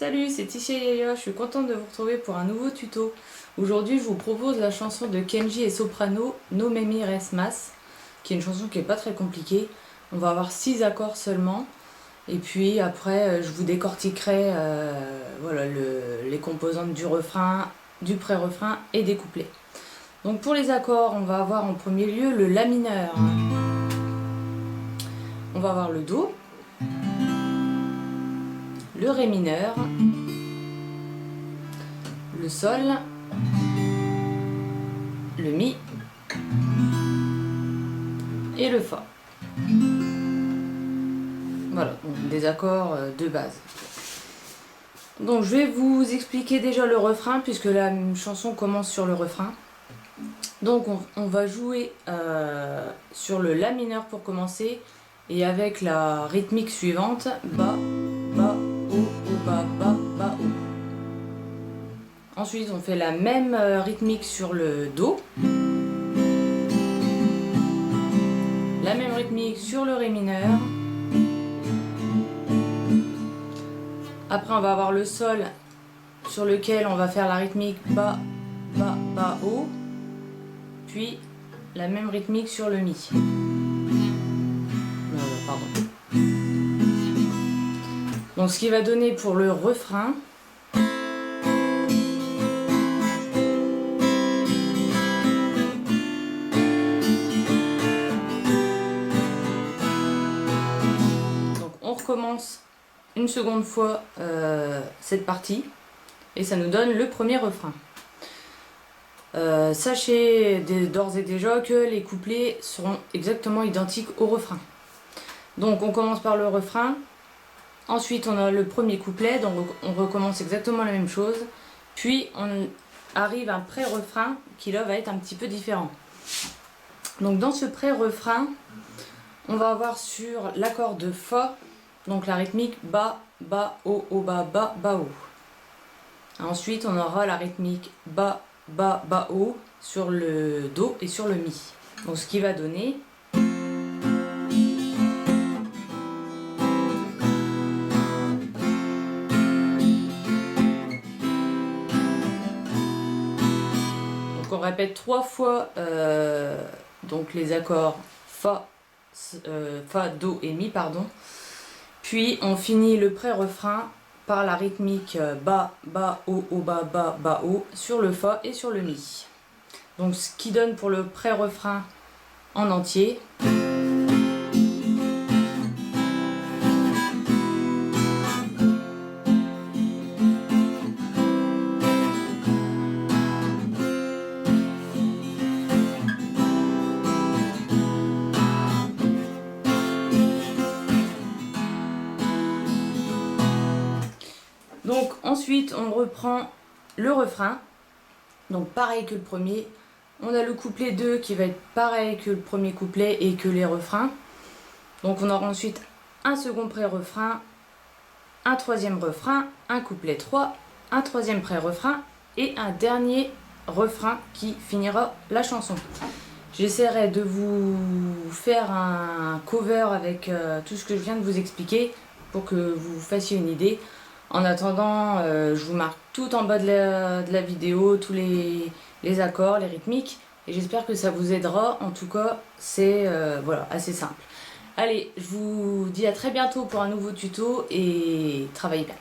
Salut, c'est Tisha Yaya, je suis contente de vous retrouver pour un nouveau tuto. Aujourd'hui, je vous propose la chanson de Kenji et Soprano, No Me Mires Mas, qui est une chanson qui n'est pas très compliquée. On va avoir 6 accords seulement, et puis après, je vous décortiquerai voilà, les composantes du refrain, du pré-refrain et des couplets. Donc pour les accords, on va avoir en premier lieu le La mineur. On va avoir le Do, le Ré mineur, le Sol, le Mi et le Fa. Voilà, donc des accords de base. Donc je vais vous expliquer déjà le refrain puisque la chanson commence sur le refrain. Donc on va jouer sur le La mineur pour commencer et avec la rythmique suivante, Ba, Ba, O, O, Ba, Ba, Ba, O. Ensuite on fait la même rythmique sur le Do, la même rythmique sur le Ré mineur. Après on va avoir le Sol sur lequel on va faire la rythmique Ba, Ba, Ba, O. Puis la même rythmique sur le Mi. Pardon. Donc ce qui va donner pour le refrain, donc on recommence une seconde fois cette partie et ça nous donne le premier refrain. Sachez d'ores et déjà que les couplets seront exactement identiques au refrain. Donc on commence par le refrain, ensuite on a le premier couplet, donc on recommence exactement la même chose, puis on arrive à un pré-refrain qui là va être un petit peu différent. Donc dans ce pré-refrain, on va avoir sur l'accord de Fa, donc la rythmique Ba, Ba, O, O, Ba, Ba, Ba, O. Ensuite on aura la rythmique Ba, Ba, Ba, O sur le Do et sur le Mi. Donc ce qui va donner on répète 3 fois donc les accords Fa, Fa, Do et Mi, pardon. Puis on finit le pré-refrain par la rythmique Ba, Ba, O, O, Ba, Ba, Ba, O sur le Fa et sur le Mi. Donc ce qui donne pour le pré-refrain en entier. Donc ensuite on reprend le refrain, donc pareil que le premier, on a le couplet 2 qui va être pareil que le premier couplet et que les refrains. Donc on aura ensuite un second pré-refrain, un troisième refrain, un couplet 3, un troisième pré-refrain et un dernier refrain qui finira la chanson. J'essaierai de vous faire un cover avec tout ce que je viens de vous expliquer pour que vous fassiez une idée. En attendant, je vous marque tout en bas de la vidéo, tous les accords, les rythmiques, et j'espère que ça vous aidera. En tout cas, c'est voilà, assez simple. Allez, je vous dis à très bientôt pour un nouveau tuto et travaillez bien.